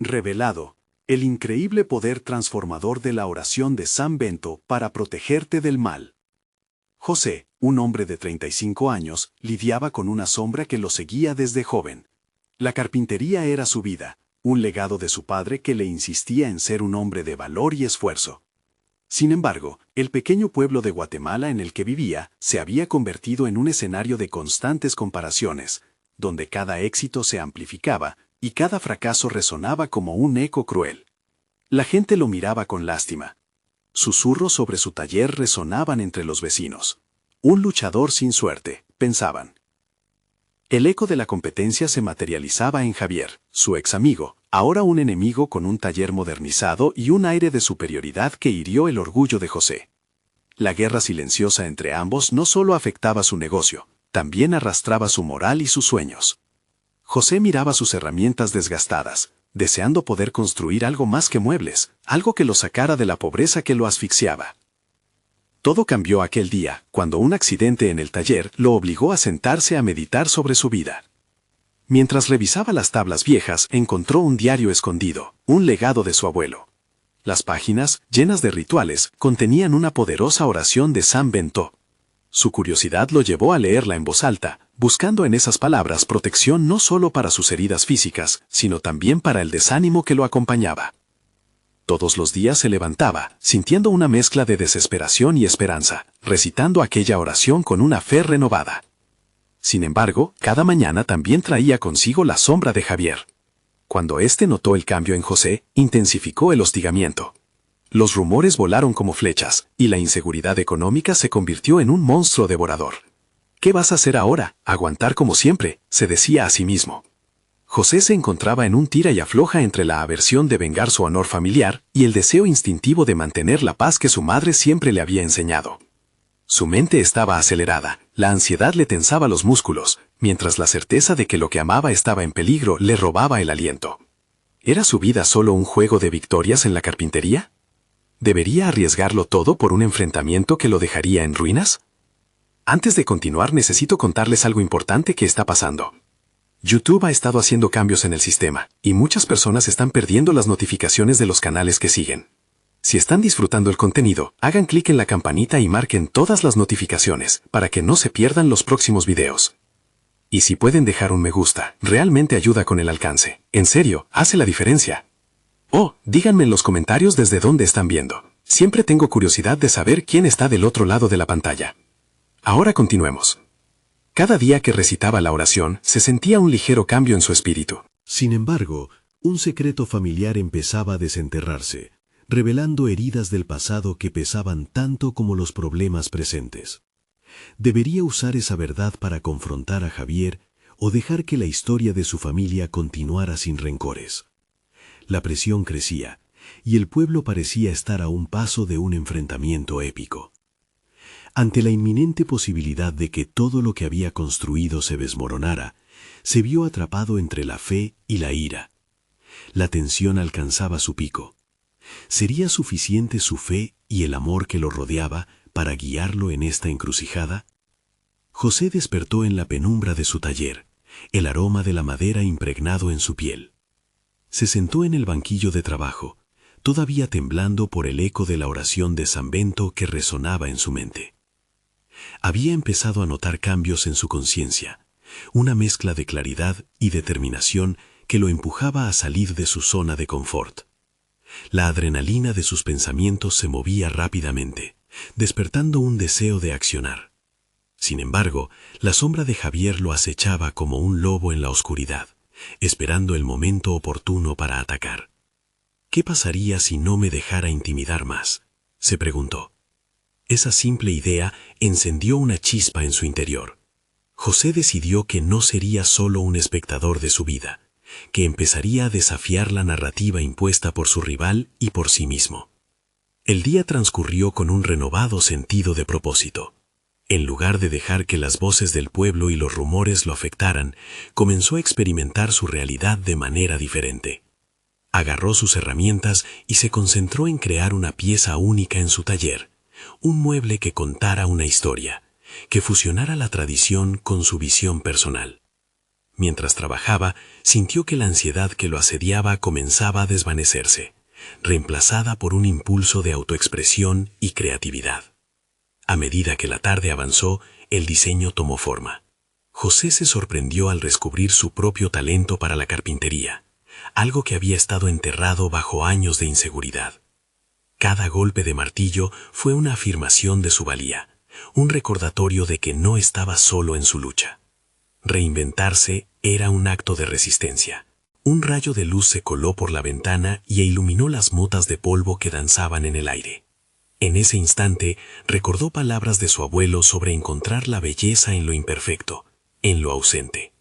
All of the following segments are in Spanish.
Revelado, el increíble poder transformador de la oración de San Bento para protegerte del mal. José, un hombre de 35 años, lidiaba con una sombra que lo seguía desde joven. La carpintería era su vida, un legado de su padre que le insistía en ser un hombre de valor y esfuerzo. Sin embargo, el pequeño pueblo de Guatemala en el que vivía se había convertido en un escenario de constantes comparaciones, donde cada éxito se amplificaba y cada fracaso resonaba como un eco cruel. La gente lo miraba con lástima. Susurros sobre su taller resonaban entre los vecinos. Un luchador sin suerte, pensaban. El eco de la competencia se materializaba en Javier, su ex amigo, ahora un enemigo con un taller modernizado y un aire de superioridad que hirió el orgullo de José. La guerra silenciosa entre ambos no solo afectaba su negocio, también arrastraba su moral y sus sueños. José miraba sus herramientas desgastadas, deseando poder construir algo más que muebles, algo que lo sacara de la pobreza que lo asfixiaba. Todo cambió aquel día, cuando un accidente en el taller lo obligó a sentarse a meditar sobre su vida. Mientras revisaba las tablas viejas, encontró un diario escondido, un legado de su abuelo. Las páginas, llenas de rituales, contenían una poderosa oración de San Bento. Su curiosidad lo llevó a leerla en voz alta, buscando en esas palabras protección no solo para sus heridas físicas, sino también para el desánimo que lo acompañaba. Todos los días se levantaba, sintiendo una mezcla de desesperación y esperanza, recitando aquella oración con una fe renovada. Sin embargo, cada mañana también traía consigo la sombra de Javier. Cuando éste notó el cambio en José, intensificó el hostigamiento. Los rumores volaron como flechas, y la inseguridad económica se convirtió en un monstruo devorador. ¿Qué vas a hacer ahora? ¿Aguantar como siempre?, se decía a sí mismo. José se encontraba en un tira y afloja entre la aversión de vengar su honor familiar y el deseo instintivo de mantener la paz que su madre siempre le había enseñado. Su mente estaba acelerada, la ansiedad le tensaba los músculos, mientras la certeza de que lo que amaba estaba en peligro le robaba el aliento. ¿Era su vida solo un juego de victorias en la carpintería? ¿Debería arriesgarlo todo por un enfrentamiento que lo dejaría en ruinas? Antes de continuar, necesito contarles algo importante que está pasando. YouTube ha estado haciendo cambios en el sistema, y muchas personas están perdiendo las notificaciones de los canales que siguen. Si están disfrutando el contenido, hagan clic en la campanita y marquen todas las notificaciones, para que no se pierdan los próximos videos. Y si pueden dejar un me gusta, realmente ayuda con el alcance. En serio, hace la diferencia. Oh, díganme en los comentarios desde dónde están viendo. Siempre tengo curiosidad de saber quién está del otro lado de la pantalla. Ahora continuemos. Cada día que recitaba la oración, se sentía un ligero cambio en su espíritu. Sin embargo, un secreto familiar empezaba a desenterrarse, revelando heridas del pasado que pesaban tanto como los problemas presentes. ¿Debería usar esa verdad para confrontar a Javier o dejar que la historia de su familia continuara sin rencores? La presión crecía, y el pueblo parecía estar a un paso de un enfrentamiento épico. Ante la inminente posibilidad de que todo lo que había construido se desmoronara, se vio atrapado entre la fe y la ira. La tensión alcanzaba su pico. ¿Sería suficiente su fe y el amor que lo rodeaba para guiarlo en esta encrucijada? José despertó en la penumbra de su taller, el aroma de la madera impregnado en su piel. Se sentó en el banquillo de trabajo, todavía temblando por el eco de la oración de San Bento que resonaba en su mente. Había empezado a notar cambios en su conciencia, una mezcla de claridad y determinación que lo empujaba a salir de su zona de confort. La adrenalina de sus pensamientos se movía rápidamente, despertando un deseo de accionar. Sin embargo, la sombra de Javier lo acechaba como un lobo en la oscuridad, esperando el momento oportuno para atacar. ¿Qué pasaría si no me dejara intimidar más?, se preguntó. Esa simple idea encendió una chispa en su interior. José decidió que no sería solo un espectador de su vida, que empezaría a desafiar la narrativa impuesta por su rival y por sí mismo. El día transcurrió con un renovado sentido de propósito. En lugar de dejar que las voces del pueblo y los rumores lo afectaran, comenzó a experimentar su realidad de manera diferente. Agarró sus herramientas y se concentró en crear una pieza única en su taller, un mueble que contara una historia, que fusionara la tradición con su visión personal. Mientras trabajaba, sintió que la ansiedad que lo asediaba comenzaba a desvanecerse, reemplazada por un impulso de autoexpresión y creatividad. A medida que la tarde avanzó, el diseño tomó forma. José se sorprendió al descubrir su propio talento para la carpintería, algo que había estado enterrado bajo años de inseguridad. Cada golpe de martillo fue una afirmación de su valía, un recordatorio de que no estaba solo en su lucha. Reinventarse era un acto de resistencia. Un rayo de luz se coló por la ventana y iluminó las motas de polvo que danzaban en el aire. En ese instante recordó palabras de su abuelo sobre encontrar la belleza en lo imperfecto, en lo ausente.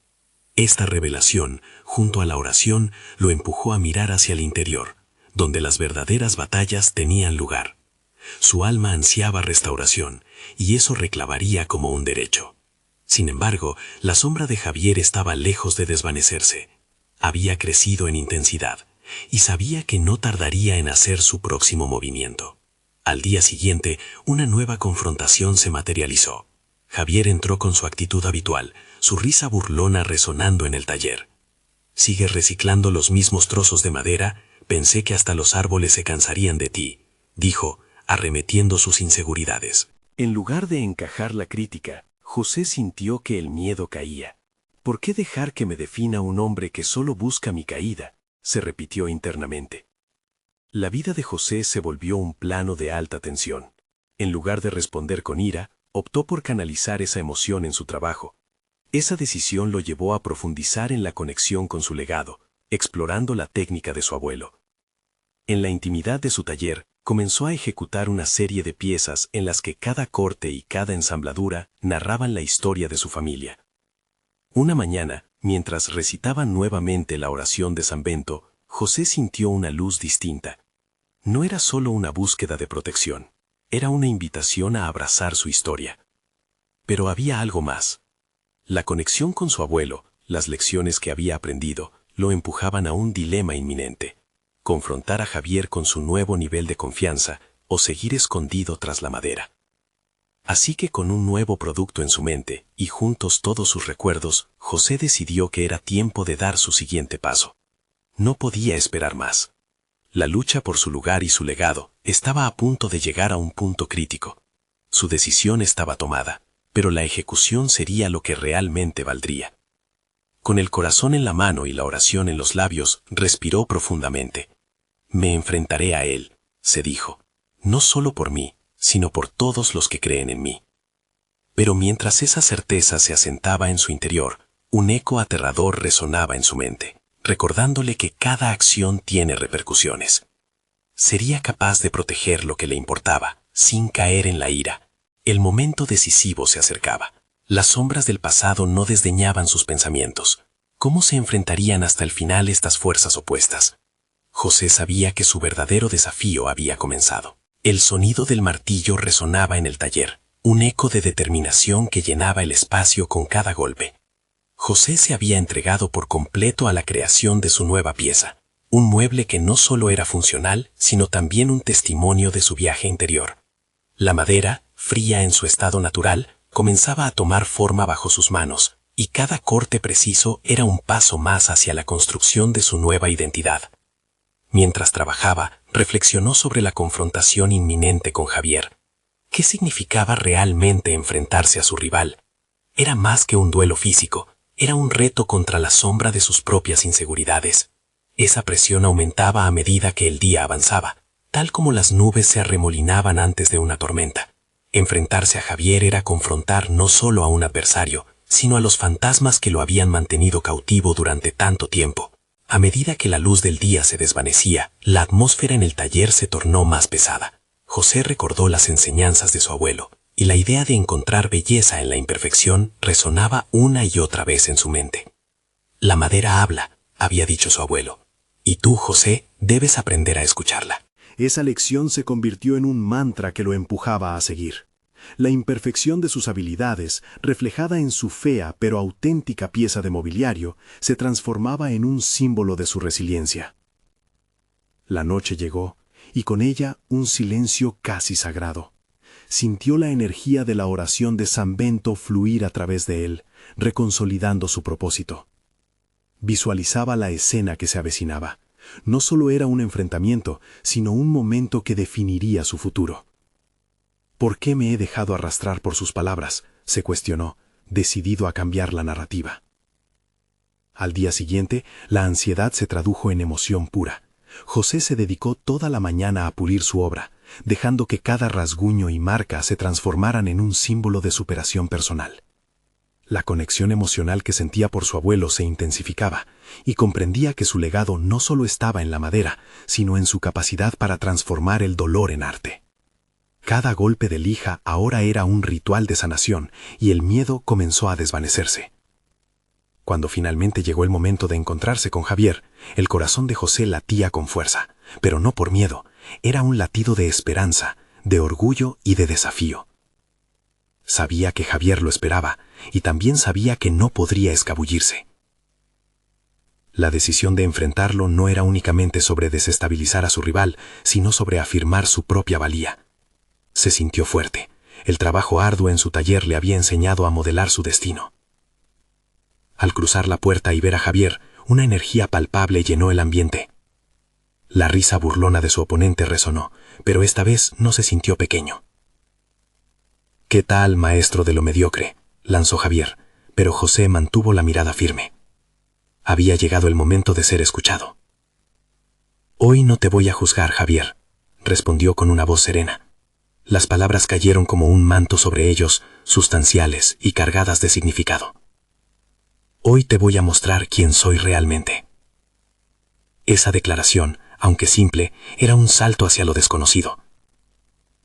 Esta revelación, junto a la oración, lo empujó a mirar hacia el interior, donde las verdaderas batallas tenían lugar. Su alma ansiaba restauración, y eso reclamaría como un derecho. Sin embargo, la sombra de Javier estaba lejos de desvanecerse. Había crecido en intensidad, y sabía que no tardaría en hacer su próximo movimiento. Al día siguiente, una nueva confrontación se materializó. Javier entró con su actitud habitual, su risa burlona resonando en el taller. «¿Sigues reciclando los mismos trozos de madera? Pensé que hasta los árboles se cansarían de ti», dijo, arremetiendo sus inseguridades. En lugar de encajar la crítica, José sintió que el miedo caía. «¿Por qué dejar que me defina un hombre que solo busca mi caída?», se repitió internamente. La vida de José se volvió un plano de alta tensión. En lugar de responder con ira, optó por canalizar esa emoción en su trabajo. Esa decisión lo llevó a profundizar en la conexión con su legado, explorando la técnica de su abuelo. En la intimidad de su taller, comenzó a ejecutar una serie de piezas en las que cada corte y cada ensambladura narraban la historia de su familia. Una mañana, mientras recitaba nuevamente la oración de San Bento, José sintió una luz distinta. No era solo una búsqueda de protección, era una invitación a abrazar su historia. Pero había algo más. La conexión con su abuelo, las lecciones que había aprendido, lo empujaban a un dilema inminente: confrontar a Javier con su nuevo nivel de confianza o seguir escondido tras la madera. Así que con un nuevo producto en su mente y juntos todos sus recuerdos, José decidió que era tiempo de dar su siguiente paso. No podía esperar más. La lucha por su lugar y su legado estaba a punto de llegar a un punto crítico. Su decisión estaba tomada, pero la ejecución sería lo que realmente valdría. Con el corazón en la mano y la oración en los labios, respiró profundamente. «Me enfrentaré a él», se dijo, «no solo por mí, sino por todos los que creen en mí». Pero mientras esa certeza se asentaba en su interior, un eco aterrador resonaba en su mente, recordándole que cada acción tiene repercusiones. Sería capaz de proteger lo que le importaba, sin caer en la ira. El momento decisivo se acercaba. Las sombras del pasado no desdeñaban sus pensamientos. ¿Cómo se enfrentarían hasta el final estas fuerzas opuestas? José sabía que su verdadero desafío había comenzado. El sonido del martillo resonaba en el taller, un eco de determinación que llenaba el espacio con cada golpe. José se había entregado por completo a la creación de su nueva pieza, un mueble que no solo era funcional, sino también un testimonio de su viaje interior. La madera, fría en su estado natural, comenzaba a tomar forma bajo sus manos, y cada corte preciso era un paso más hacia la construcción de su nueva identidad. Mientras trabajaba, reflexionó sobre la confrontación inminente con Javier. ¿Qué significaba realmente enfrentarse a su rival? Era más que un duelo físico, era un reto contra la sombra de sus propias inseguridades. Esa presión aumentaba a medida que el día avanzaba, tal como las nubes se arremolinaban antes de una tormenta. Enfrentarse a Javier era confrontar no solo a un adversario, sino a los fantasmas que lo habían mantenido cautivo durante tanto tiempo. A medida que la luz del día se desvanecía, la atmósfera en el taller se tornó más pesada. José recordó las enseñanzas de su abuelo, y la idea de encontrar belleza en la imperfección resonaba una y otra vez en su mente. «La madera habla», había dicho su abuelo, «y tú, José, debes aprender a escucharla». Esa lección se convirtió en un mantra que lo empujaba a seguir. La imperfección de sus habilidades, reflejada en su fea pero auténtica pieza de mobiliario, se transformaba en un símbolo de su resiliencia. La noche llegó, y con ella un silencio casi sagrado. Sintió la energía de la oración de San Bento fluir a través de él, reconsolidando su propósito. Visualizaba la escena que se avecinaba. No solo era un enfrentamiento, sino un momento que definiría su futuro. ¿Por qué me he dejado arrastrar por sus palabras?, se cuestionó, decidido a cambiar la narrativa. Al día siguiente, la ansiedad se tradujo en emoción pura. José se dedicó toda la mañana a pulir su obra, dejando que cada rasguño y marca se transformaran en un símbolo de superación personal. La conexión emocional que sentía por su abuelo se intensificaba, y comprendía que su legado no solo estaba en la madera, sino en su capacidad para transformar el dolor en arte. Cada golpe de lija ahora era un ritual de sanación, y el miedo comenzó a desvanecerse. Cuando finalmente llegó el momento de encontrarse con Javier, el corazón de José latía con fuerza, pero no por miedo, era un latido de esperanza, de orgullo y de desafío. Sabía que Javier lo esperaba, y también sabía que no podría escabullirse. La decisión de enfrentarlo no era únicamente sobre desestabilizar a su rival, sino sobre afirmar su propia valía. Se sintió fuerte. El trabajo arduo en su taller le había enseñado a modelar su destino. Al cruzar la puerta y ver a Javier, una energía palpable llenó el ambiente. La risa burlona de su oponente resonó, pero esta vez no se sintió pequeño. «¿Qué tal, maestro de lo mediocre?», lanzó Javier, pero José mantuvo la mirada firme. Había llegado el momento de ser escuchado. «Hoy no te voy a juzgar, Javier», respondió con una voz serena. Las palabras cayeron como un manto sobre ellos, sustanciales y cargadas de significado. «Hoy te voy a mostrar quién soy realmente». Esa declaración, aunque simple, era un salto hacia lo desconocido.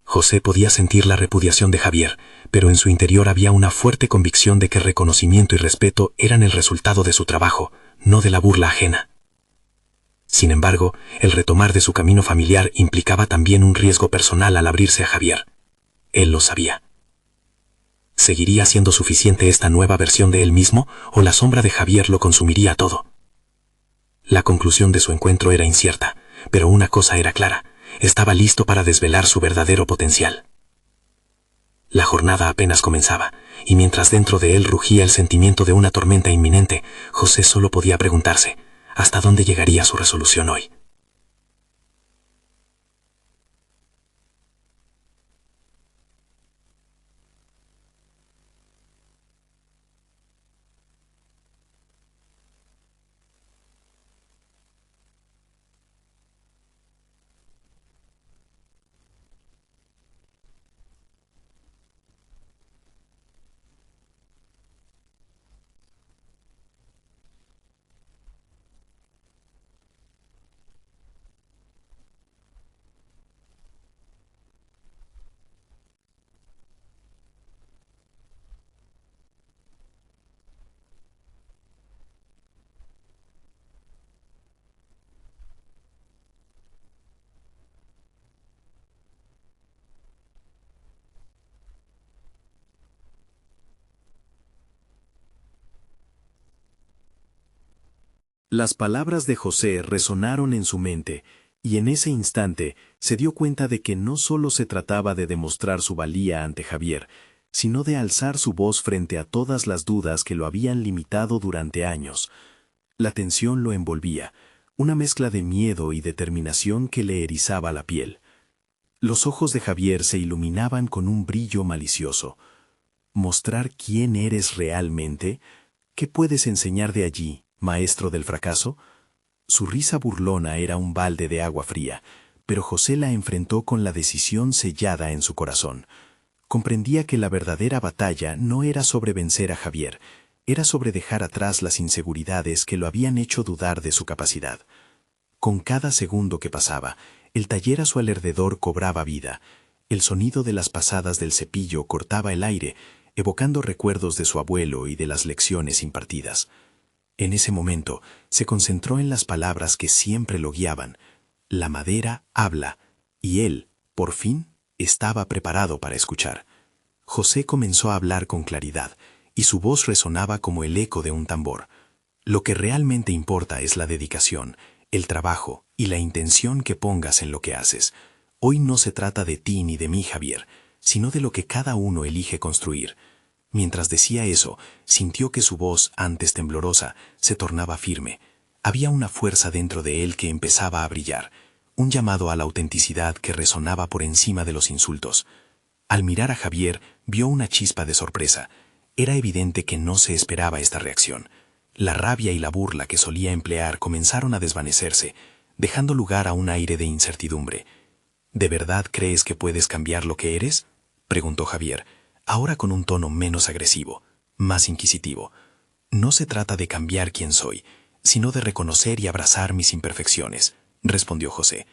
José podía sentir la repudiación de Javier, pero en su interior había una fuerte convicción de que reconocimiento y respeto eran el resultado de su trabajo, no de la burla ajena. Sin embargo, el retomar de su camino familiar implicaba también un riesgo personal al abrirse a Javier. Él lo sabía. ¿Seguiría siendo suficiente esta nueva versión de él mismo, o la sombra de Javier lo consumiría todo? La conclusión de su encuentro era incierta, pero una cosa era clara: estaba listo para desvelar su verdadero potencial. La jornada apenas comenzaba, y mientras dentro de él rugía el sentimiento de una tormenta inminente, José solo podía preguntarse: ¿hasta dónde llegaría su resolución hoy? Las palabras de José resonaron en su mente, y en ese instante se dio cuenta de que no solo se trataba de demostrar su valía ante Javier, sino de alzar su voz frente a todas las dudas que lo habían limitado durante años. La tensión lo envolvía, una mezcla de miedo y determinación que le erizaba la piel. Los ojos de Javier se iluminaban con un brillo malicioso. ¿Mostrar quién eres realmente? ¿Qué puedes enseñar de allí, maestro del fracaso? Su risa burlona era un balde de agua fría, pero José la enfrentó con la decisión sellada en su corazón. Comprendía que la verdadera batalla no era sobre vencer a Javier, era sobre dejar atrás las inseguridades que lo habían hecho dudar de su capacidad. Con cada segundo que pasaba, el taller a su alrededor cobraba vida. El sonido de las pasadas del cepillo cortaba el aire, evocando recuerdos de su abuelo y de las lecciones impartidas. En ese momento, se concentró en las palabras que siempre lo guiaban. La madera habla, y él, por fin, estaba preparado para escuchar. José comenzó a hablar con claridad, y su voz resonaba como el eco de un tambor. Lo que realmente importa es la dedicación, el trabajo y la intención que pongas en lo que haces. Hoy no se trata de ti ni de mí, Javier, sino de lo que cada uno elige construir. Mientras decía eso, sintió que su voz, antes temblorosa, se tornaba firme. Había una fuerza dentro de él que empezaba a brillar, un llamado a la autenticidad que resonaba por encima de los insultos. Al mirar a Javier, vio una chispa de sorpresa. Era evidente que no se esperaba esta reacción. La rabia y la burla que solía emplear comenzaron a desvanecerse, dejando lugar a un aire de incertidumbre. ¿De verdad crees que puedes cambiar lo que eres?, preguntó Javier, ahora con un tono menos agresivo, más inquisitivo. No se trata de cambiar quién soy, sino de reconocer y abrazar mis imperfecciones, respondió José.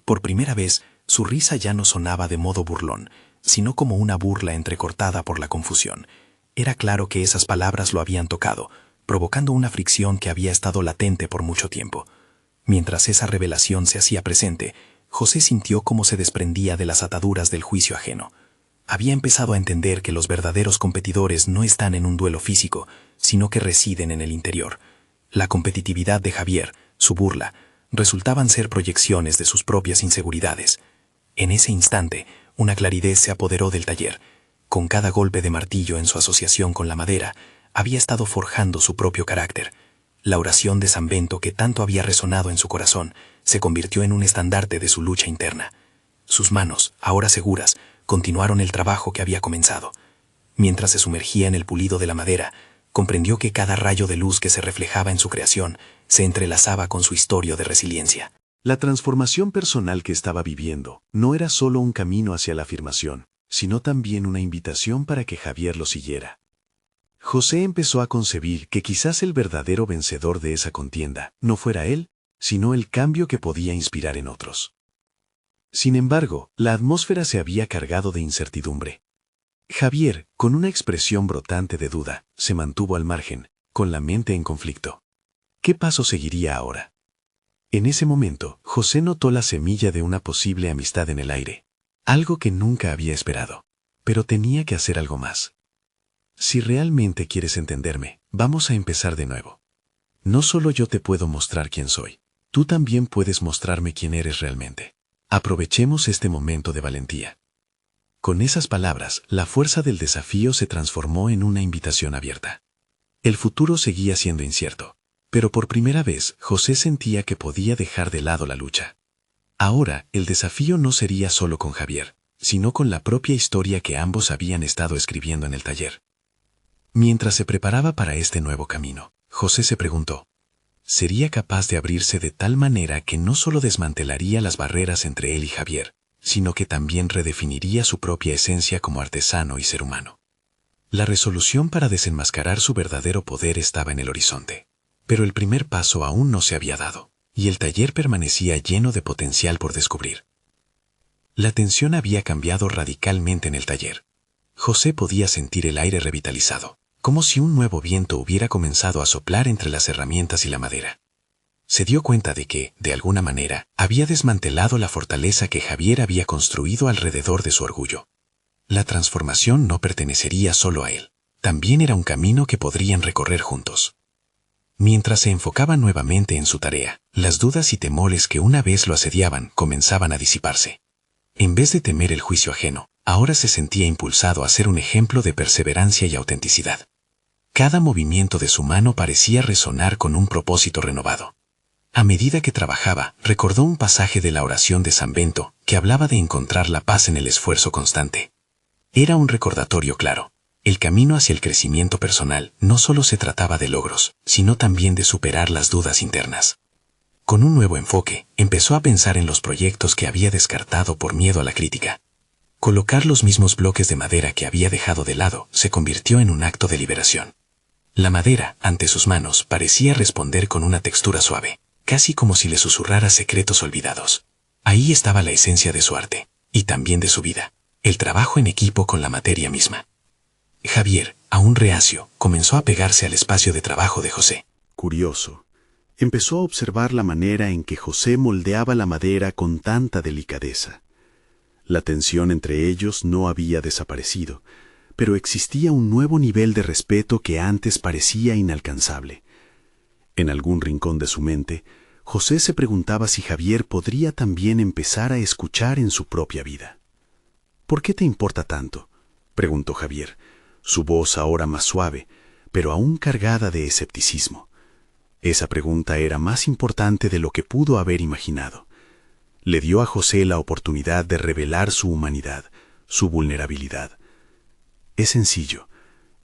Por primera vez, su risa ya no sonaba de modo burlón, sino como una burla entrecortada por la confusión. Era claro que esas palabras lo habían tocado, provocando una fricción que había estado latente por mucho tiempo. Mientras esa revelación se hacía presente, José sintió cómo se desprendía de las ataduras del juicio ajeno. Había empezado a entender que los verdaderos competidores no están en un duelo físico, sino que residen en el interior. La competitividad de Javier, su burla, resultaban ser proyecciones de sus propias inseguridades. En ese instante, una claridad se apoderó del taller. Con cada golpe de martillo en su asociación con la madera, había estado forjando su propio carácter. La oración de San Bento que tanto había resonado en su corazón se convirtió en un estandarte de su lucha interna. Sus manos, ahora seguras, continuaron el trabajo que había comenzado. Mientras se sumergía en el pulido de la madera, comprendió que cada rayo de luz que se reflejaba en su creación se entrelazaba con su historia de resiliencia. La transformación personal que estaba viviendo no era solo un camino hacia la afirmación, sino también una invitación para que Javier lo siguiera. José empezó a concebir que quizás el verdadero vencedor de esa contienda no fuera él, sino el cambio que podía inspirar en otros. Sin embargo, la atmósfera se había cargado de incertidumbre. Javier, con una expresión brotante de duda, se mantuvo al margen, con la mente en conflicto. ¿Qué paso seguiría ahora? En ese momento, José notó la semilla de una posible amistad en el aire, algo que nunca había esperado, pero tenía que hacer algo más. Si realmente quieres entenderme, vamos a empezar de nuevo. No solo yo te puedo mostrar quién soy, tú también puedes mostrarme quién eres realmente. Aprovechemos este momento de valentía. Con esas palabras, la fuerza del desafío se transformó en una invitación abierta. El futuro seguía siendo incierto, pero por primera vez José sentía que podía dejar de lado la lucha. Ahora, el desafío no sería solo con Javier, sino con la propia historia que ambos habían estado escribiendo en el taller. Mientras se preparaba para este nuevo camino, José se preguntó, ¿sería capaz de abrirse de tal manera que no solo desmantelaría las barreras entre él y Javier, sino que también redefiniría su propia esencia como artesano y ser humano? La resolución para desenmascarar su verdadero poder estaba en el horizonte, pero el primer paso aún no se había dado, y el taller permanecía lleno de potencial por descubrir. La tensión había cambiado radicalmente en el taller. José podía sentir el aire revitalizado, como si un nuevo viento hubiera comenzado a soplar entre las herramientas y la madera. Se dio cuenta de que, de alguna manera, había desmantelado la fortaleza que Javier había construido alrededor de su orgullo. La transformación no pertenecería solo a él, también era un camino que podrían recorrer juntos. Mientras se enfocaba nuevamente en su tarea, las dudas y temores que una vez lo asediaban comenzaban a disiparse. En vez de temer el juicio ajeno, ahora se sentía impulsado a ser un ejemplo de perseverancia y autenticidad. Cada movimiento de su mano parecía resonar con un propósito renovado. A medida que trabajaba, recordó un pasaje de la oración de San Bento que hablaba de encontrar la paz en el esfuerzo constante. Era un recordatorio claro. El camino hacia el crecimiento personal no solo se trataba de logros, sino también de superar las dudas internas. Con un nuevo enfoque, empezó a pensar en los proyectos que había descartado por miedo a la crítica. Colocar los mismos bloques de madera que había dejado de lado se convirtió en un acto de liberación. La madera, ante sus manos, parecía responder con una textura suave, casi como si le susurrara secretos olvidados. Ahí estaba la esencia de su arte, y también de su vida, el trabajo en equipo con la materia misma. Javier, aún reacio, comenzó a pegarse al espacio de trabajo de José. Curioso. Empezó a observar la manera en que José moldeaba la madera con tanta delicadeza. La tensión entre ellos no había desaparecido, pero existía un nuevo nivel de respeto que antes parecía inalcanzable. En algún rincón de su mente, José se preguntaba si Javier podría también empezar a escuchar en su propia vida. ¿Por qué te importa tanto?, preguntó Javier. su voz ahora más suave, pero aún cargada de escepticismo. Esa pregunta era más importante de lo que pudo haber imaginado. Le dio a José la oportunidad de revelar su humanidad, su vulnerabilidad. Es sencillo.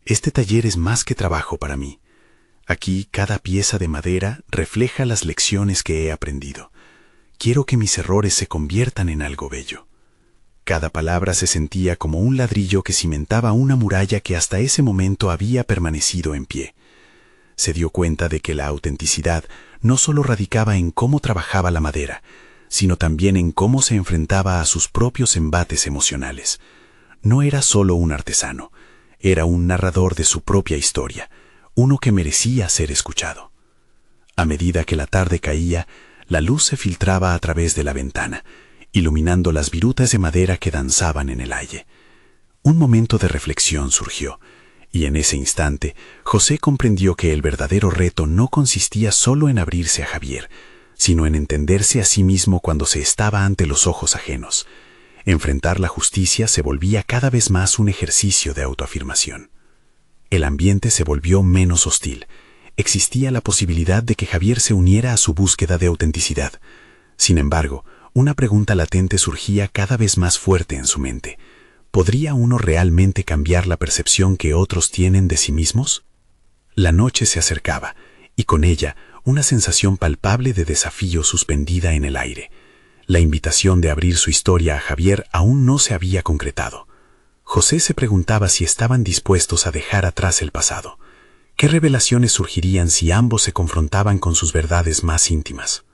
Este taller es más que trabajo para mí. Aquí cada pieza de madera refleja las lecciones que he aprendido. Quiero que mis errores se conviertan en algo bello. Cada palabra se sentía como un ladrillo que cimentaba una muralla que hasta ese momento había permanecido en pie. Se dio cuenta de que la autenticidad no solo radicaba en cómo trabajaba la madera, sino también en cómo se enfrentaba a sus propios embates emocionales. No era solo un artesano, era un narrador de su propia historia, uno que merecía ser escuchado. A medida que la tarde caía, la luz se filtraba a través de la ventana, iluminando las virutas de madera que danzaban en el aire. Un momento de reflexión surgió, y en ese instante José comprendió que el verdadero reto no consistía solo en abrirse a Javier, sino en entenderse a sí mismo cuando se estaba ante los ojos ajenos. Enfrentar la justicia se volvía cada vez más un ejercicio de autoafirmación. El ambiente se volvió menos hostil. Existía la posibilidad de que Javier se uniera a su búsqueda de autenticidad. Sin embargo, una pregunta latente surgía cada vez más fuerte en su mente. ¿Podría uno realmente cambiar la percepción que otros tienen de sí mismos? La noche se acercaba, y con ella una sensación palpable de desafío suspendida en el aire. La invitación de abrir su historia a Javier aún no se había concretado. José se preguntaba si estaban dispuestos a dejar atrás el pasado. ¿Qué revelaciones surgirían si ambos se confrontaban con sus verdades más íntimas?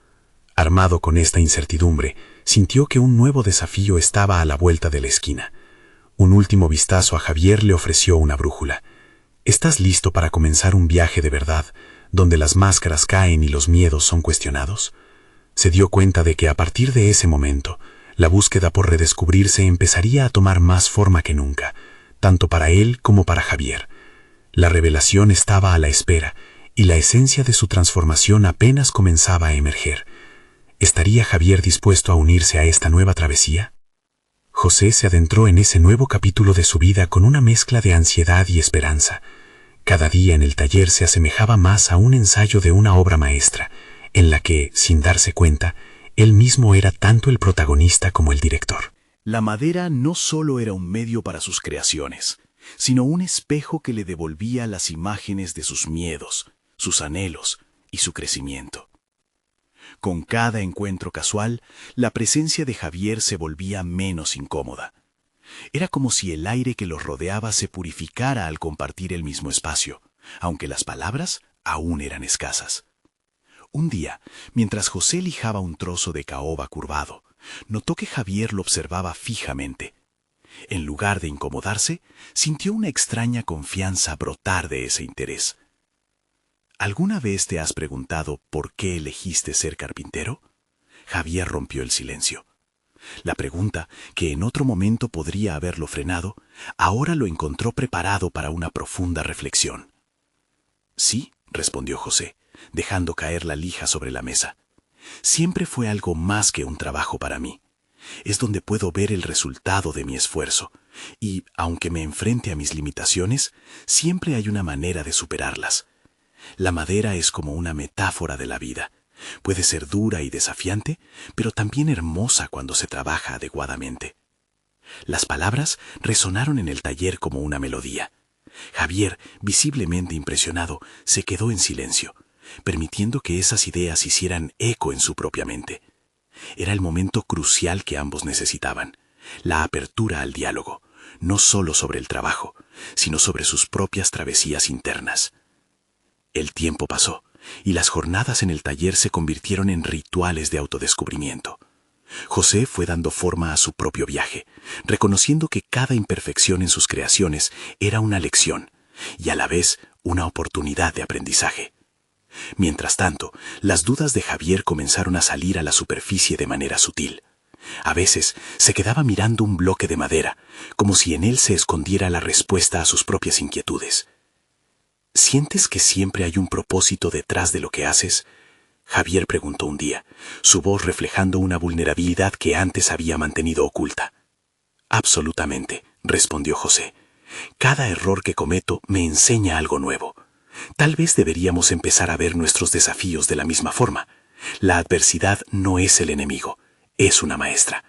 Armado con esta incertidumbre, sintió que un nuevo desafío estaba a la vuelta de la esquina. Un último vistazo a Javier le ofreció una brújula. ¿Estás listo para comenzar un viaje de verdad, donde las máscaras caen y los miedos son cuestionados? Se dio cuenta de que a partir de ese momento, la búsqueda por redescubrirse empezaría a tomar más forma que nunca, tanto para él como para Javier. La revelación estaba a la espera, y la esencia de su transformación apenas comenzaba a emerger. ¿Estaría Javier dispuesto a unirse a esta nueva travesía? José se adentró en ese nuevo capítulo de su vida con una mezcla de ansiedad y esperanza. Cada día en el taller se asemejaba más a un ensayo de una obra maestra, en la que, sin darse cuenta, él mismo era tanto el protagonista como el director. La madera no solo era un medio para sus creaciones, sino un espejo que le devolvía las imágenes de sus miedos, sus anhelos y su crecimiento. Con cada encuentro casual, la presencia de Javier se volvía menos incómoda. Era como si el aire que los rodeaba se purificara al compartir el mismo espacio, aunque las palabras aún eran escasas. Un día, mientras José lijaba un trozo de caoba curvado, notó que Javier lo observaba fijamente. En lugar de incomodarse, sintió una extraña confianza brotar de ese interés. ¿Alguna vez te has preguntado por qué elegiste ser carpintero? Javier rompió el silencio. La pregunta, que en otro momento podría haberlo frenado, ahora lo encontró preparado para una profunda reflexión. Sí, respondió José, dejando caer la lija sobre la mesa. Siempre fue algo más que un trabajo para mí. Es donde puedo ver el resultado de mi esfuerzo, y, aunque me enfrente a mis limitaciones, siempre hay una manera de superarlas. La madera es como una metáfora de la vida. Puede ser dura y desafiante, pero también hermosa cuando se trabaja adecuadamente. Las palabras resonaron en el taller como una melodía. Javier, visiblemente impresionado, se quedó en silencio, permitiendo que esas ideas hicieran eco en su propia mente. Era el momento crucial que ambos necesitaban, la apertura al diálogo, no solo sobre el trabajo, sino sobre sus propias travesías internas. El tiempo pasó, y las jornadas en el taller se convirtieron en rituales de autodescubrimiento. José fue dando forma a su propio viaje, reconociendo que cada imperfección en sus creaciones era una lección, y a la vez una oportunidad de aprendizaje. Mientras tanto, las dudas de Javier comenzaron a salir a la superficie de manera sutil. A veces se quedaba mirando un bloque de madera, como si en él se escondiera la respuesta a sus propias inquietudes. ¿Sientes que siempre hay un propósito detrás de lo que haces? Javier preguntó un día, su voz reflejando una vulnerabilidad que antes había mantenido oculta. Absolutamente, respondió José. Cada error que cometo me enseña algo nuevo. Tal vez deberíamos empezar a ver nuestros desafíos de la misma forma. La adversidad no es el enemigo, es una maestra.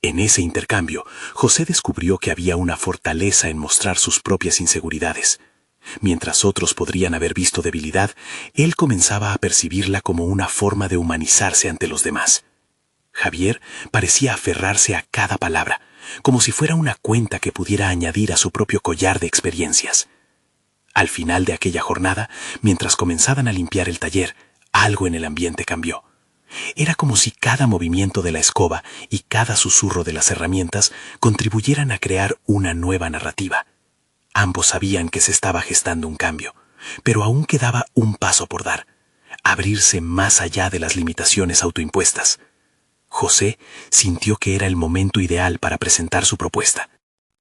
En ese intercambio, José descubrió que había una fortaleza en mostrar sus propias inseguridades. Mientras otros podrían haber visto debilidad, él comenzaba a percibirla como una forma de humanizarse ante los demás. Javier parecía aferrarse a cada palabra, como si fuera una cuenta que pudiera añadir a su propio collar de experiencias. Al final de aquella jornada, mientras comenzaban a limpiar el taller, algo en el ambiente cambió. Era como si cada movimiento de la escoba y cada susurro de las herramientas contribuyeran a crear una nueva narrativa. Ambos sabían que se estaba gestando un cambio, pero aún quedaba un paso por dar, abrirse más allá de las limitaciones autoimpuestas. José sintió que era el momento ideal para presentar su propuesta.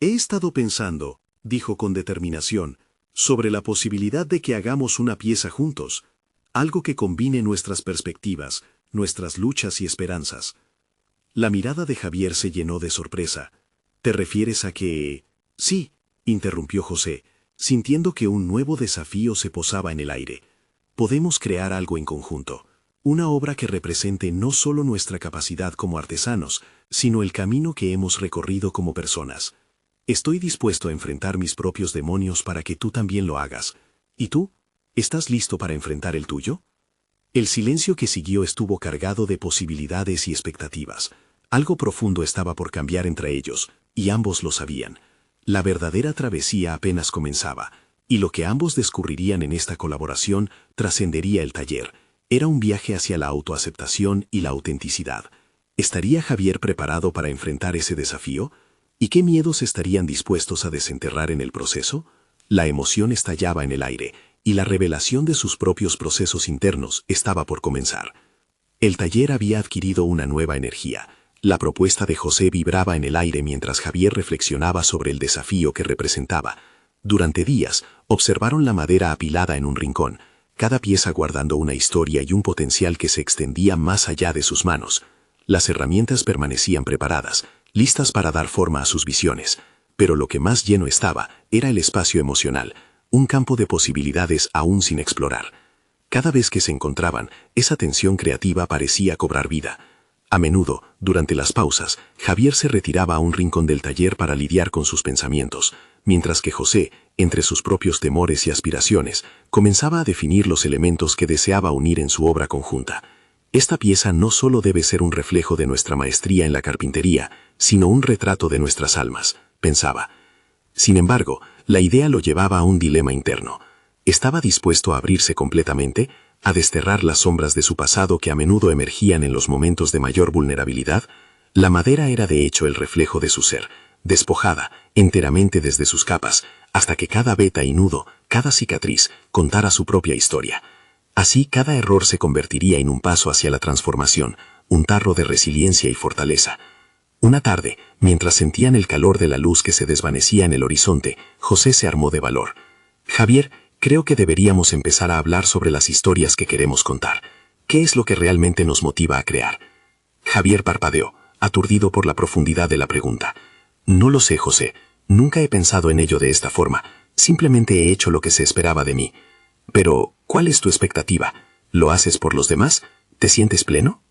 He estado pensando, dijo con determinación, sobre la posibilidad de que hagamos una pieza juntos, algo que combine nuestras perspectivas, nuestras luchas y esperanzas. La mirada de Javier se llenó de sorpresa. ¿Te refieres a que...? Sí, interrumpió José, sintiendo que un nuevo desafío se posaba en el aire. Podemos crear algo en conjunto, una obra que represente no solo nuestra capacidad como artesanos, sino el camino que hemos recorrido como personas. Estoy dispuesto a enfrentar mis propios demonios para que tú también lo hagas. ¿Y tú? ¿Estás listo para enfrentar el tuyo? El silencio que siguió estuvo cargado de posibilidades y expectativas. Algo profundo estaba por cambiar entre ellos, y ambos lo sabían. La verdadera travesía apenas comenzaba, y lo que ambos descubrirían en esta colaboración trascendería el taller. Era un viaje hacia la autoaceptación y la autenticidad. ¿Estaría Javier preparado para enfrentar ese desafío? ¿Y qué miedos estarían dispuestos a desenterrar en el proceso? La emoción estallaba en el aire, y la revelación de sus propios procesos internos estaba por comenzar. El taller había adquirido una nueva energía. La propuesta de José vibraba en el aire mientras Javier reflexionaba sobre el desafío que representaba. Durante días, observaron la madera apilada en un rincón, cada pieza guardando una historia y un potencial que se extendía más allá de sus manos. Las herramientas permanecían preparadas, listas para dar forma a sus visiones, pero lo que más lleno estaba era el espacio emocional, un campo de posibilidades aún sin explorar. Cada vez que se encontraban, esa tensión creativa parecía cobrar vida. A menudo, durante las pausas, Javier se retiraba a un rincón del taller para lidiar con sus pensamientos, mientras que José, entre sus propios temores y aspiraciones, comenzaba a definir los elementos que deseaba unir en su obra conjunta. Esta pieza no solo debe ser un reflejo de nuestra maestría en la carpintería, sino un retrato de nuestras almas, pensaba. Sin embargo, la idea lo llevaba a un dilema interno. ¿Estaba dispuesto a abrirse completamente, a desterrar las sombras de su pasado que a menudo emergían en los momentos de mayor vulnerabilidad? La madera era de hecho el reflejo de su ser, despojada, enteramente desde sus capas, hasta que cada veta y nudo, cada cicatriz, contara su propia historia. Así cada error se convertiría en un paso hacia la transformación, un tarro de resiliencia y fortaleza. Una tarde, mientras sentían el calor de la luz que se desvanecía en el horizonte, José se armó de valor. Javier, creo que deberíamos empezar a hablar sobre las historias que queremos contar. ¿Qué es lo que realmente nos motiva a crear? Javier parpadeó, aturdido por la profundidad de la pregunta. No lo sé, José. Nunca he pensado en ello de esta forma. Simplemente he hecho lo que se esperaba de mí. Pero, ¿cuál es tu expectativa? ¿Lo haces por los demás? ¿Te sientes pleno?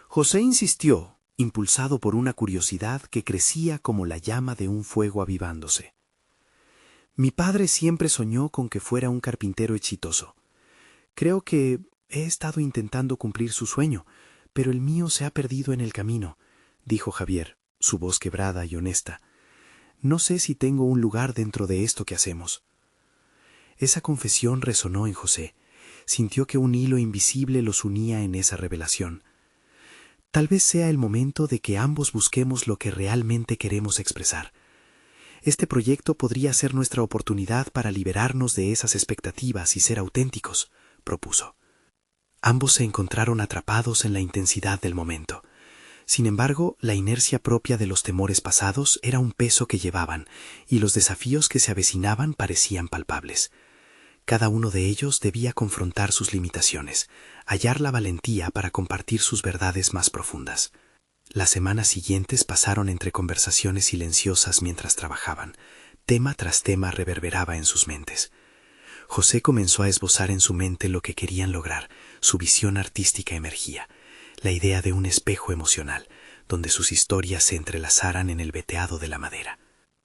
José insistió, impulsado por una curiosidad que crecía como la llama de un fuego avivándose. Mi padre siempre soñó con que fuera un carpintero exitoso. Creo que he estado intentando cumplir su sueño, pero el mío se ha perdido en el camino, dijo Javier, su voz quebrada y honesta. No sé si tengo un lugar dentro de esto que hacemos. Esa confesión resonó en José. Sintió que un hilo invisible los unía en esa revelación. Tal vez sea el momento de que ambos busquemos lo que realmente queremos expresar. Este proyecto podría ser nuestra oportunidad para liberarnos de esas expectativas y ser auténticos, propuso. Ambos se encontraron atrapados en la intensidad del momento. Sin embargo, la inercia propia de los temores pasados era un peso que llevaban, y los desafíos que se avecinaban parecían palpables. Cada uno de ellos debía confrontar sus limitaciones, hallar la valentía para compartir sus verdades más profundas. Las semanas siguientes pasaron entre conversaciones silenciosas mientras trabajaban, Tema tras tema reverberaba en sus mentes. José comenzó a esbozar en su mente lo que querían lograr. Su visión artística emergía, la idea de un espejo emocional, donde sus historias se entrelazaran en el veteado de la madera.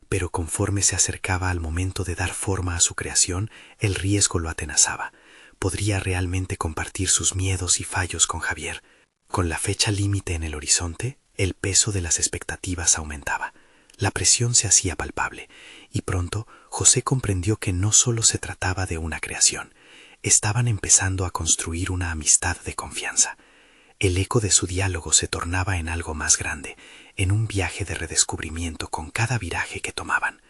Pero conforme se acercaba al momento de dar forma a su creación, el riesgo lo atenazaba. ¿Podría realmente compartir sus miedos y fallos con Javier? Con la fecha límite en el horizonte, el peso de las expectativas aumentaba. La presión se hacía palpable, y pronto José comprendió que no solo se trataba de una creación. Estaban empezando a construir una amistad de confianza. El eco de su diálogo se tornaba en algo más grande, en un viaje de redescubrimiento con cada viraje que tomaban.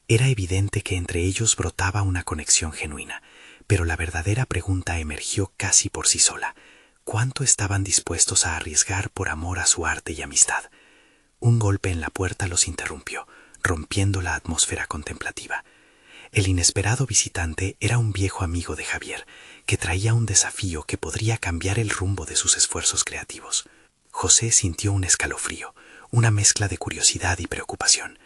Era evidente que entre ellos brotaba una conexión genuina, pero la verdadera pregunta emergió casi por sí sola. ¿Cuánto estaban dispuestos a arriesgar por amor a su arte y amistad? Un golpe en la puerta los interrumpió, rompiendo la atmósfera contemplativa. El inesperado visitante era un viejo amigo de Javier, que traía un desafío que podría cambiar el rumbo de sus esfuerzos creativos. José sintió un escalofrío, una mezcla de curiosidad y preocupación.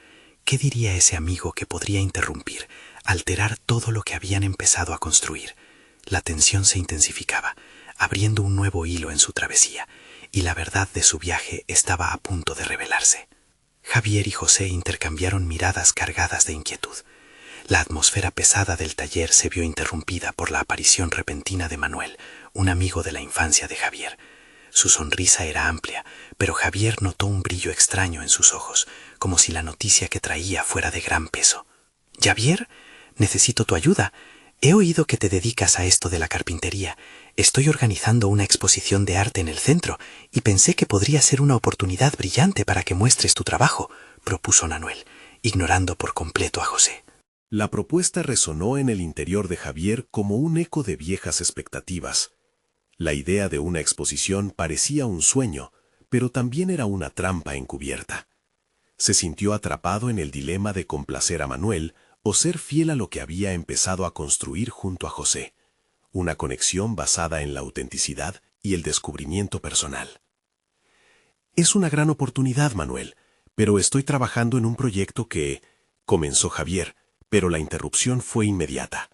¿Qué diría ese amigo que podría interrumpir, alterar todo lo que habían empezado a construir? La tensión se intensificaba, abriendo un nuevo hilo en su travesía, y la verdad de su viaje estaba a punto de revelarse. Javier y José intercambiaron miradas cargadas de inquietud. La atmósfera pesada del taller se vio interrumpida por la aparición repentina de Manuel, un amigo de la infancia de Javier. Su sonrisa era amplia, pero Javier notó un brillo extraño en sus ojos, como si la noticia que traía fuera de gran peso. «Javier, necesito tu ayuda. He oído que te dedicas a esto de la carpintería. Estoy organizando una exposición de arte en el centro y pensé que podría ser una oportunidad brillante para que muestres tu trabajo», propuso Manuel, ignorando por completo a José. La propuesta resonó en el interior de Javier como un eco de viejas expectativas. La idea de una exposición parecía un sueño, pero también era una trampa encubierta. Se sintió atrapado en el dilema de complacer a Manuel o ser fiel a lo que había empezado a construir junto a José, una conexión basada en la autenticidad y el descubrimiento personal. «Es una gran oportunidad, Manuel, pero estoy trabajando en un proyecto que...» comenzó Javier, pero la interrupción fue inmediata.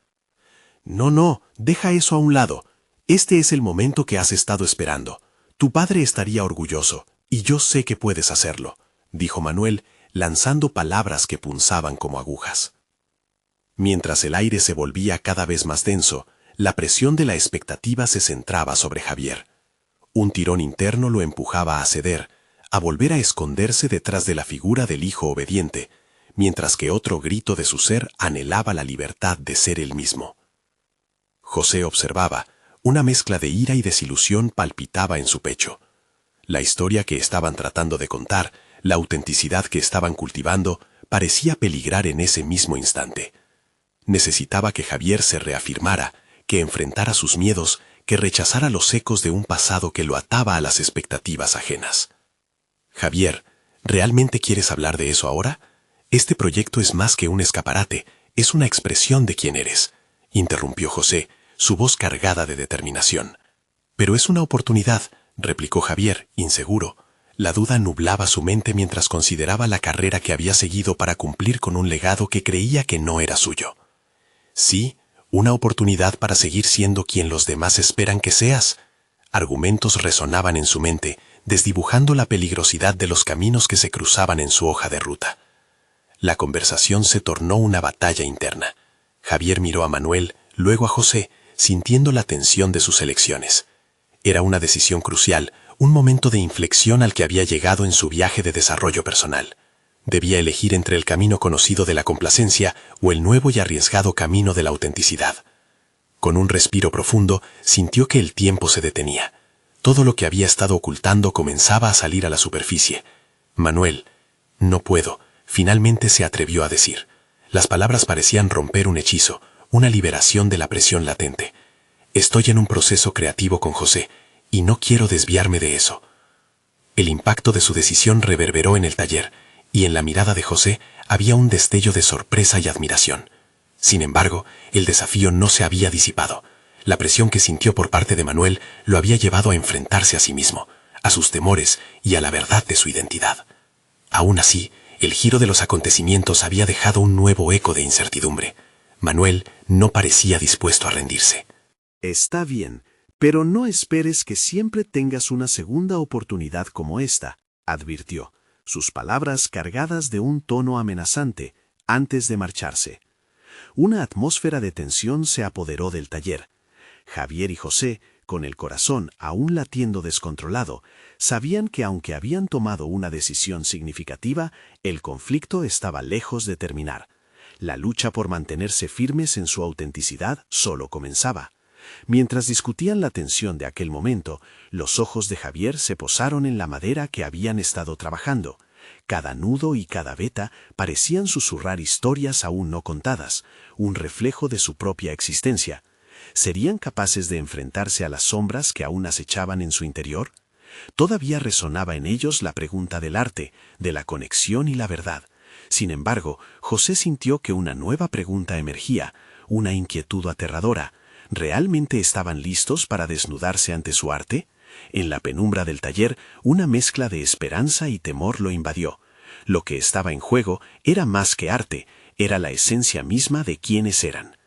«No, deja eso a un lado. Este es el momento que has estado esperando. Tu padre estaría orgulloso, y yo sé que puedes hacerlo», dijo Manuel, lanzando palabras que punzaban como agujas. Mientras el aire se volvía cada vez más denso, la presión de la expectativa se centraba sobre Javier. Un tirón interno lo empujaba a ceder, a volver a esconderse detrás de la figura del hijo obediente, mientras que otro grito de su ser anhelaba la libertad de ser él mismo. José observaba, una mezcla de ira y desilusión palpitaba en su pecho. La historia que estaban tratando de contar, la autenticidad que estaban cultivando, parecía peligrar en ese mismo instante. Necesitaba que Javier se reafirmara, que enfrentara sus miedos, que rechazara los ecos de un pasado que lo ataba a las expectativas ajenas. «Javier, ¿realmente quieres hablar de eso ahora? Este proyecto es más que un escaparate, es una expresión de quién eres», interrumpió José, su voz cargada de determinación. «Pero es una oportunidad», replicó Javier, inseguro. La duda nublaba su mente mientras consideraba la carrera que había seguido para cumplir con un legado que creía que no era suyo. «Sí, una oportunidad para seguir siendo quien los demás esperan que seas». Argumentos resonaban en su mente, desdibujando la peligrosidad de los caminos que se cruzaban en su hoja de ruta. La conversación se tornó una batalla interna. Javier miró a Manuel, luego a José, sintiendo la tensión de sus elecciones. Era una decisión crucial, un momento de inflexión al que había llegado en su viaje de desarrollo personal. Debía elegir entre el camino conocido de la complacencia o el nuevo y arriesgado camino de la autenticidad. Con un respiro profundo, sintió que el tiempo se detenía. Todo lo que había estado ocultando comenzaba a salir a la superficie. «Manuel, no puedo», finalmente se atrevió a decir. Las palabras parecían romper un hechizo, una liberación de la presión latente. «Estoy en un proceso creativo con José, y no quiero desviarme de eso». El impacto de su decisión reverberó en el taller, y en la mirada de José había un destello de sorpresa y admiración. Sin embargo, el desafío no se había disipado. La presión que sintió por parte de Manuel lo había llevado a enfrentarse a sí mismo, a sus temores y a la verdad de su identidad. Aún así, El giro de los acontecimientos había dejado un nuevo eco de incertidumbre. Manuel no parecía dispuesto a rendirse. Está bien, pero no esperes que siempre tengas una segunda oportunidad como esta, advirtió, sus palabras cargadas de un tono amenazante, antes de marcharse. Una atmósfera de tensión se apoderó del taller. Javier y José, con el corazón aún latiendo descontrolado, sabían que aunque habían tomado una decisión significativa, el conflicto estaba lejos de terminar. La lucha por mantenerse firmes en su autenticidad solo comenzaba. Mientras discutían la tensión de aquel momento, los ojos de Javier se posaron en la madera que habían estado trabajando. Cada nudo y cada veta parecían susurrar historias aún no contadas, un reflejo de su propia existencia. ¿Serían capaces de enfrentarse a las sombras que aún acechaban en su interior? Todavía resonaba en ellos la pregunta del arte, de la conexión y la verdad. Sin embargo, José sintió que una nueva pregunta emergía, una inquietud aterradora. ¿Realmente estaban listos para desnudarse ante su arte? En la penumbra del taller, una mezcla de esperanza y temor lo invadió. Lo que estaba en juego era más que arte, era la esencia misma de quienes eran.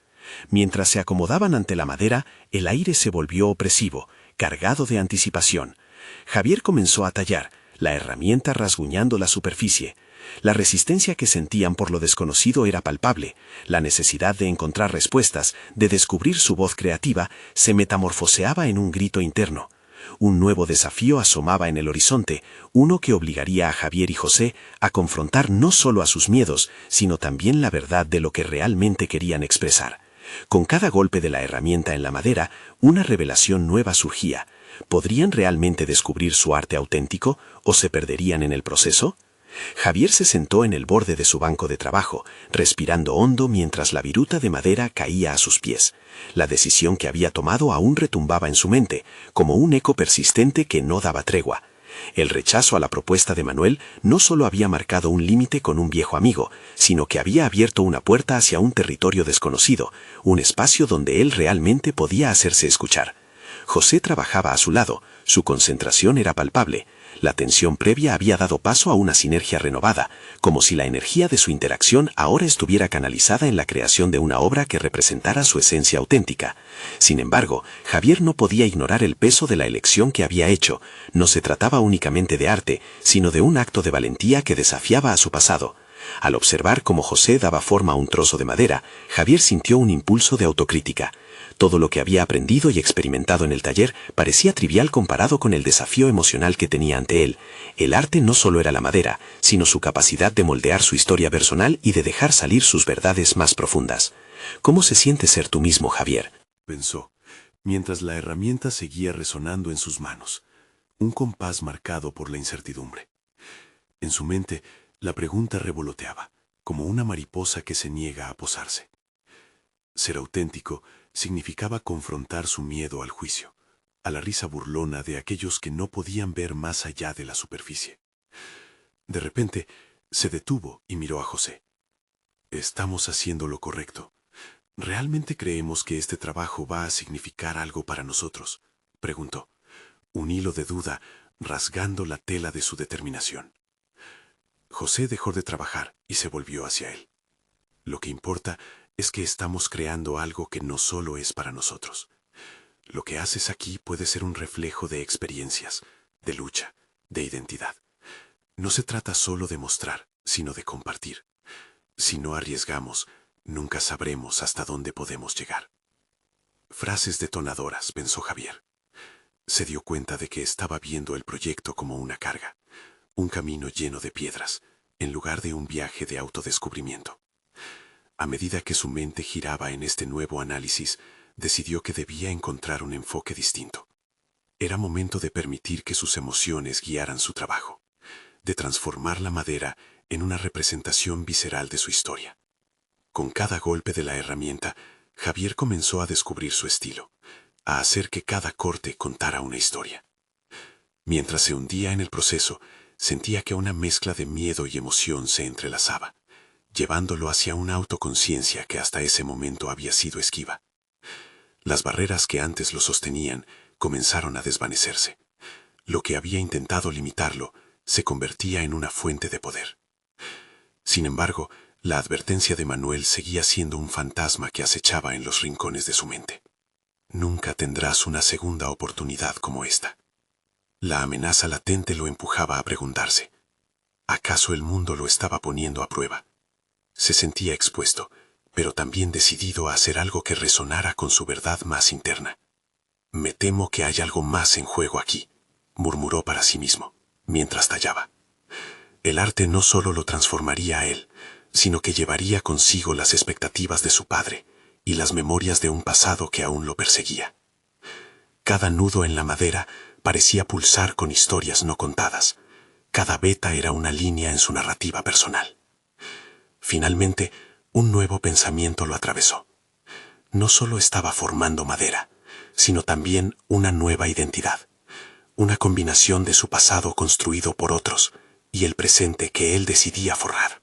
Mientras se acomodaban ante la madera, el aire se volvió opresivo, cargado de anticipación. Javier comenzó a tallar, la herramienta rasguñando la superficie. La resistencia que sentían por lo desconocido era palpable. La necesidad de encontrar respuestas, de descubrir su voz creativa, se metamorfoseaba en un grito interno. Un nuevo desafío asomaba en el horizonte, uno que obligaría a Javier y José a confrontar no solo a sus miedos, sino también la verdad de lo que realmente querían expresar. Con cada golpe de la herramienta en la madera, una revelación nueva surgía. ¿Podrían realmente descubrir su arte auténtico o se perderían en el proceso? Javier se sentó en el borde de su banco de trabajo, respirando hondo mientras la viruta de madera caía a sus pies. La decisión que había tomado aún retumbaba en su mente, como un eco persistente que no daba tregua. El rechazo a la propuesta de Manuel no solo había marcado un límite con un viejo amigo, sino que había abierto una puerta hacia un territorio desconocido, un espacio donde él realmente podía hacerse escuchar. José trabajaba a su lado, su concentración era palpable. La tensión previa había dado paso a una sinergia renovada, como si la energía de su interacción ahora estuviera canalizada en la creación de una obra que representara su esencia auténtica. Sin embargo, Javier no podía ignorar el peso de la elección que había hecho. No se trataba únicamente de arte, sino de un acto de valentía que desafiaba a su pasado. Al observar cómo José daba forma a un trozo de madera, Javier sintió un impulso de autocrítica. Todo lo que había aprendido y experimentado en el taller parecía trivial comparado con el desafío emocional que tenía ante él. El arte no solo era la madera, sino su capacidad de moldear su historia personal y de dejar salir sus verdades más profundas. ¿Cómo se siente ser tú mismo, Javier?, pensó, mientras la herramienta seguía resonando en sus manos, un compás marcado por la incertidumbre. En su mente, la pregunta revoloteaba, como una mariposa que se niega a posarse. Ser auténtico significaba confrontar su miedo al juicio, a la risa burlona de aquellos que no podían ver más allá de la superficie. De repente, se detuvo y miró a José. «¿Estamos haciendo lo correcto? ¿Realmente creemos que este trabajo va a significar algo para nosotros?», preguntó, un hilo de duda rasgando la tela de su determinación. José dejó de trabajar y se volvió hacia él. «Lo que importa es que estamos creando algo que no solo es para nosotros. Lo que haces aquí puede ser un reflejo de experiencias, de lucha, de identidad. No se trata solo de mostrar, sino de compartir. Si no arriesgamos, nunca sabremos hasta dónde podemos llegar». Frases detonadoras, pensó Javier. Se dio cuenta de que estaba viendo el proyecto como una carga, un camino lleno de piedras, en lugar de un viaje de autodescubrimiento. A medida que su mente giraba en este nuevo análisis, decidió que debía encontrar un enfoque distinto. Era momento de permitir que sus emociones guiaran su trabajo, de transformar la madera en una representación visceral de su historia. Con cada golpe de la herramienta, Javier comenzó a descubrir su estilo, a hacer que cada corte contara una historia. Mientras se hundía en el proceso, sentía que una mezcla de miedo y emoción se entrelazaba, llevándolo hacia una autoconciencia que hasta ese momento había sido esquiva. Las barreras que antes lo sostenían comenzaron a desvanecerse. Lo que había intentado limitarlo se convertía en una fuente de poder. Sin embargo, la advertencia de Manuel seguía siendo un fantasma que acechaba en los rincones de su mente. Nunca tendrás una segunda oportunidad como esta. La amenaza latente lo empujaba a preguntarse, ¿acaso el mundo lo estaba poniendo a prueba? Se sentía expuesto, pero también decidido a hacer algo que resonara con su verdad más interna. Me temo que hay algo más en juego aquí, murmuró para sí mismo, mientras tallaba. El arte no solo lo transformaría a él, sino que llevaría consigo las expectativas de su padre y las memorias de un pasado que aún lo perseguía. Cada nudo en la madera parecía pulsar con historias no contadas. Cada veta era una línea en su narrativa personal. Finalmente, un nuevo pensamiento lo atravesó. No solo estaba formando madera, sino también una nueva identidad, una combinación de su pasado construido por otros y el presente que él decidía forjar.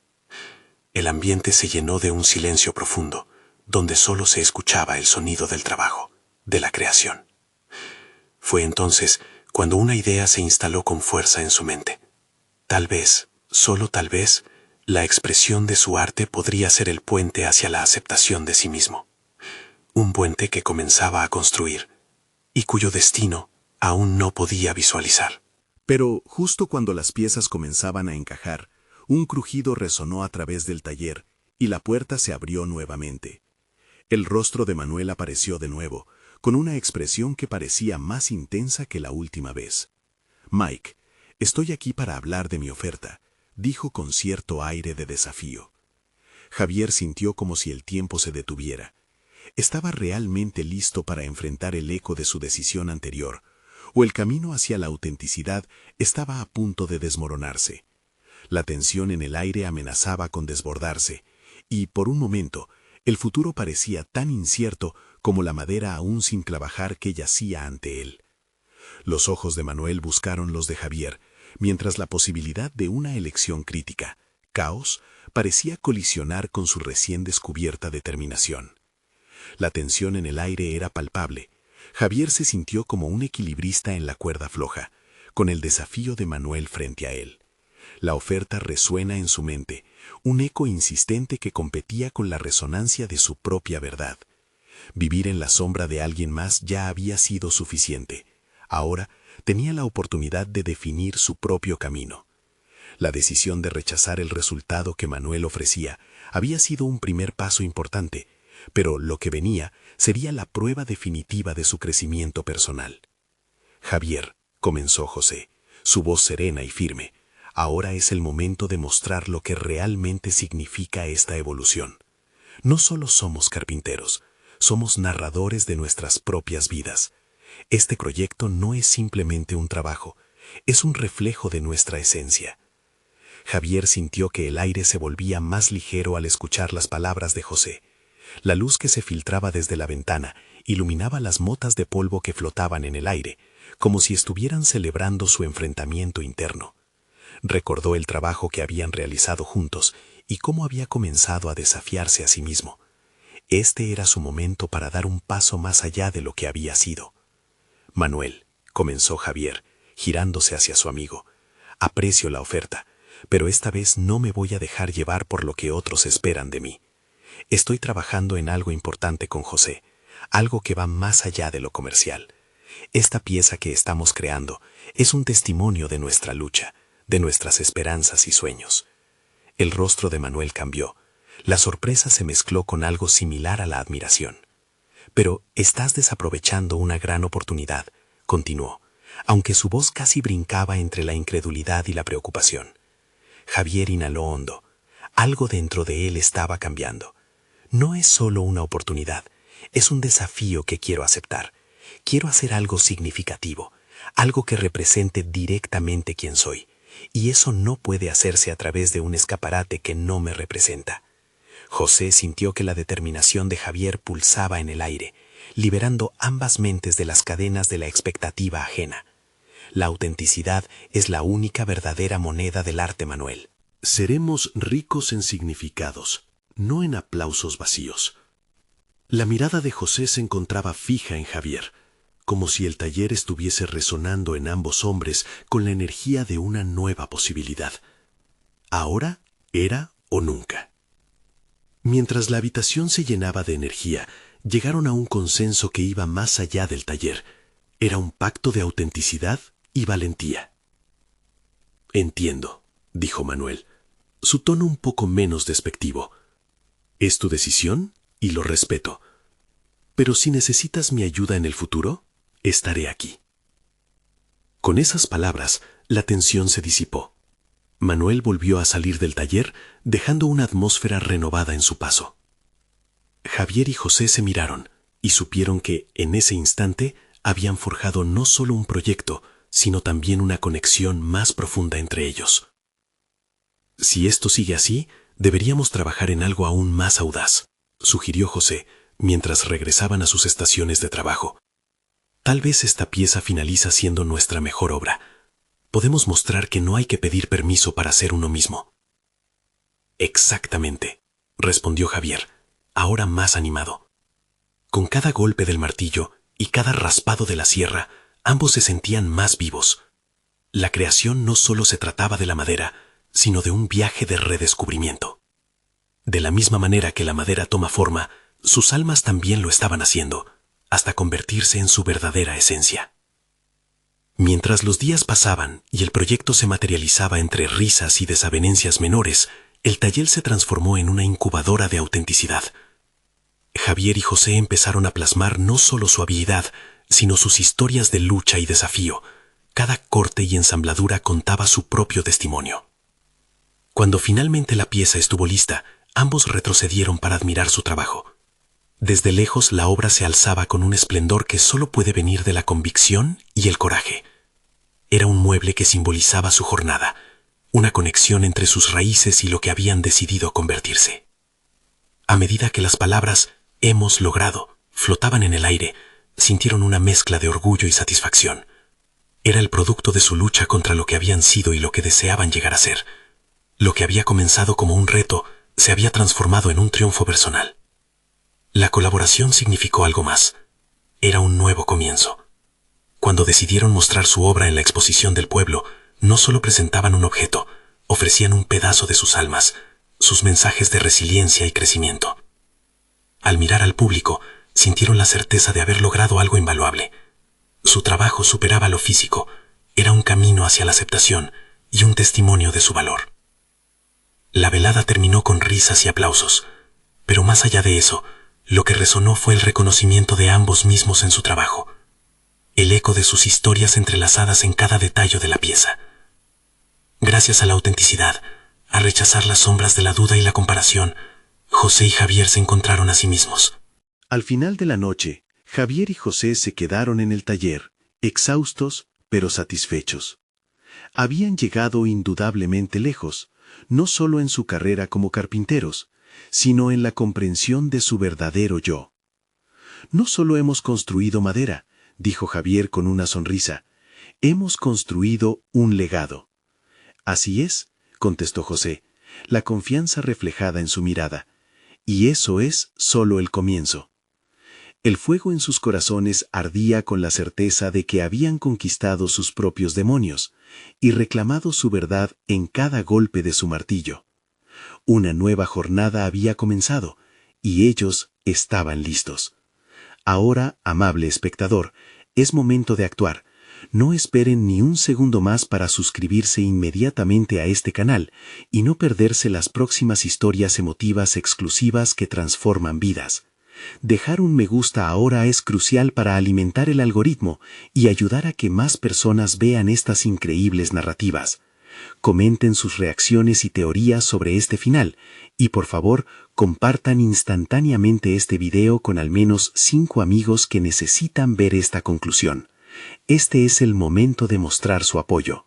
El ambiente se llenó de un silencio profundo, donde solo se escuchaba el sonido del trabajo, de la creación. Fue entonces cuando una idea se instaló con fuerza en su mente. Tal vez, solo tal vez, la expresión de su arte podría ser el puente hacia la aceptación de sí mismo. Un puente que comenzaba a construir y cuyo destino aún no podía visualizar. Pero justo cuando las piezas comenzaban a encajar, un crujido resonó a través del taller y la puerta se abrió nuevamente. El rostro de Manuel apareció de nuevo, con una expresión que parecía más intensa que la última vez. «Mike, estoy aquí para hablar de mi oferta», dijo con cierto aire de desafío. Javier sintió como si el tiempo se detuviera. ¿Estaba realmente listo para enfrentar el eco de su decisión anterior, o el camino hacia la autenticidad estaba a punto de desmoronarse? La tensión en el aire amenazaba con desbordarse, y por un momento el futuro parecía tan incierto como la madera aún sin trabajar que yacía ante él. Los ojos de Manuel buscaron los de Javier, mientras la posibilidad de una elección crítica, caos, parecía colisionar con su recién descubierta determinación. La tensión en el aire era palpable. Javier se sintió como un equilibrista en la cuerda floja, con el desafío de Manuel frente a él. La oferta resuena en su mente, un eco insistente que competía con la resonancia de su propia verdad. Vivir en la sombra de alguien más ya había sido suficiente. Ahora tenía la oportunidad de definir su propio camino. La decisión de rechazar el resultado que Manuel ofrecía había sido un primer paso importante, pero lo que venía sería la prueba definitiva de su crecimiento personal. «Javier», comenzó José, su voz serena y firme, «ahora es el momento de mostrar lo que realmente significa esta evolución. No solo somos carpinteros, somos narradores de nuestras propias vidas. Este proyecto no es simplemente un trabajo, es un reflejo de nuestra esencia». Javier sintió que el aire se volvía más ligero al escuchar las palabras de José. La luz que se filtraba desde la ventana iluminaba las motas de polvo que flotaban en el aire, como si estuvieran celebrando su enfrentamiento interno. Recordó el trabajo que habían realizado juntos y cómo había comenzado a desafiarse a sí mismo. Este era su momento para dar un paso más allá de lo que había sido. «Manuel», comenzó Javier, girándose hacia su amigo, «aprecio la oferta, pero esta vez no me voy a dejar llevar por lo que otros esperan de mí. Estoy trabajando en algo importante con José, algo que va más allá de lo comercial. Esta pieza que estamos creando es un testimonio de nuestra lucha, de nuestras esperanzas y sueños». El rostro de Manuel cambió. La sorpresa se mezcló con algo similar a la admiración. «Pero estás desaprovechando una gran oportunidad», continuó, aunque su voz casi brincaba entre la incredulidad y la preocupación. Javier inhaló hondo. Algo dentro de él estaba cambiando. «No es solo una oportunidad, es un desafío que quiero aceptar. Quiero hacer algo significativo, algo que represente directamente quién soy, y eso no puede hacerse a través de un escaparate que no me representa». José sintió que la determinación de Javier pulsaba en el aire, liberando ambas mentes de las cadenas de la expectativa ajena. La autenticidad es la única verdadera moneda del arte, Manuel. Seremos ricos en significados, no en aplausos vacíos. La mirada de José se encontraba fija en Javier, como si el taller estuviese resonando en ambos hombres con la energía de una nueva posibilidad. Ahora era o nunca. Mientras la habitación se llenaba de energía, llegaron a un consenso que iba más allá del taller. Era un pacto de autenticidad y valentía. Entiendo, dijo Manuel, su tono un poco menos despectivo. Es tu decisión y lo respeto. Pero si necesitas mi ayuda en el futuro, estaré aquí. Con esas palabras, la tensión se disipó. Manuel volvió a salir del taller, dejando una atmósfera renovada en su paso. Javier y José se miraron y supieron que, en ese instante, habían forjado no solo un proyecto, sino también una conexión más profunda entre ellos. Si esto sigue así, deberíamos trabajar en algo aún más audaz, sugirió José, mientras regresaban a sus estaciones de trabajo. Tal vez esta pieza finaliza siendo nuestra mejor obra. Podemos mostrar que no hay que pedir permiso para ser uno mismo. Exactamente, respondió Javier, ahora más animado. Con cada golpe del martillo y cada raspado de la sierra, ambos se sentían más vivos. La creación no solo se trataba de la madera, sino de un viaje de redescubrimiento. De la misma manera que la madera toma forma, sus almas también lo estaban haciendo, hasta convertirse en su verdadera esencia. Mientras los días pasaban y el proyecto se materializaba entre risas y desavenencias menores, el taller se transformó en una incubadora de autenticidad. Javier y José empezaron a plasmar no solo su habilidad, sino sus historias de lucha y desafío. Cada corte y ensambladura contaba su propio testimonio. Cuando finalmente la pieza estuvo lista, ambos retrocedieron para admirar su trabajo. Desde lejos la obra se alzaba con un esplendor que solo puede venir de la convicción y el coraje. Era un mueble que simbolizaba su jornada, una conexión entre sus raíces y lo que habían decidido convertirse. A medida que las palabras «hemos logrado» flotaban en el aire, sintieron una mezcla de orgullo y satisfacción. Era el producto de su lucha contra lo que habían sido y lo que deseaban llegar a ser. Lo que había comenzado como un reto se había transformado en un triunfo personal. La colaboración significó algo más. Era un nuevo comienzo. Cuando decidieron mostrar su obra en la exposición del pueblo, no solo presentaban un objeto, ofrecían un pedazo de sus almas, sus mensajes de resiliencia y crecimiento. Al mirar al público, sintieron la certeza de haber logrado algo invaluable. Su trabajo superaba lo físico, era un camino hacia la aceptación y un testimonio de su valor. La velada terminó con risas y aplausos, pero más allá de eso, lo que resonó fue el reconocimiento de ambos mismos en su trabajo, el eco de sus historias entrelazadas en cada detalle de la pieza. Gracias a la autenticidad, a rechazar las sombras de la duda y la comparación, José y Javier se encontraron a sí mismos. Al final de la noche, Javier y José se quedaron en el taller, exhaustos pero satisfechos. Habían llegado indudablemente lejos, no solo en su carrera como carpinteros, sino en la comprensión de su verdadero yo. No solo hemos construido madera, dijo Javier con una sonrisa, hemos construido un legado. Así es, contestó José, la confianza reflejada en su mirada, y eso es solo el comienzo. El fuego en sus corazones ardía con la certeza de que habían conquistado sus propios demonios y reclamado su verdad en cada golpe de su martillo. Una nueva jornada había comenzado, y ellos estaban listos. Ahora, amable espectador, es momento de actuar. No esperen ni un segundo más para suscribirse inmediatamente a este canal y no perderse las próximas historias emotivas exclusivas que transforman vidas. Dejar un me gusta ahora es crucial para alimentar el algoritmo y ayudar a que más personas vean estas increíbles narrativas. Comenten sus reacciones y teorías sobre este final, y por favor, compartan instantáneamente este video con al menos 5 amigos que necesitan ver esta conclusión. Este es el momento de mostrar su apoyo.